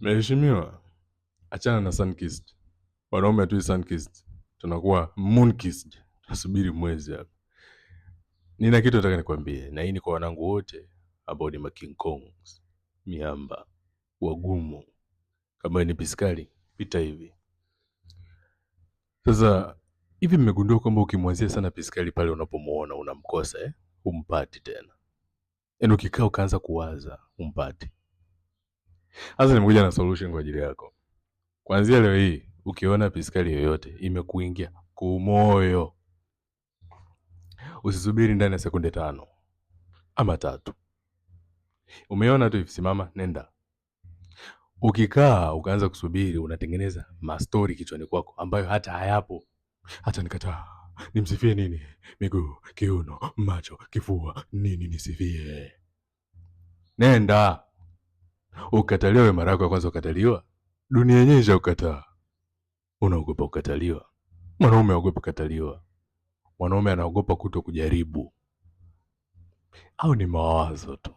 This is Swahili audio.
Mheshimiwa, achana na Sunkissed. Wanaume hatui Sunkissed, tunakuwa Moonkissed. Tunasubiri mwezi hapa. Nina kitu nataka nikwambie, na hii ni kwa wanangu wote ambao ni King Kongs, miamba, wagumu. Kama ni piskali, pita hivi. Sasa hivi mmegundua kwamba ukimwazia sana piskali pale unapomuona unamkosa umpati tena. Yaani ukikaa ukaanza kuwaza umpati. Sasa nimekuja na solution kwa ajili yako. Kuanzia leo hii ukiona piskali yoyote imekuingia kumoyo, usisubiri ndani ya sekunde 5 ama 3. Umeona tu simama, nenda. Ukikaa ukaanza kusubiri unatengeneza mastori kichwani kwako ambayo hata hayapo. Hata nikataa, nimsifie nini? Miguu, kiuno, macho, kifua, nini nisifie? Nenda. Ukataliwa mara yako ya kwanza ukataliwa. Dunia yenyewe ishakukataa. Unaogopa ukataliwa. Mwanaume haogopi kukataliwa. Mwanaume anaogopa kuto kujaribu. Au ni mawazo tu?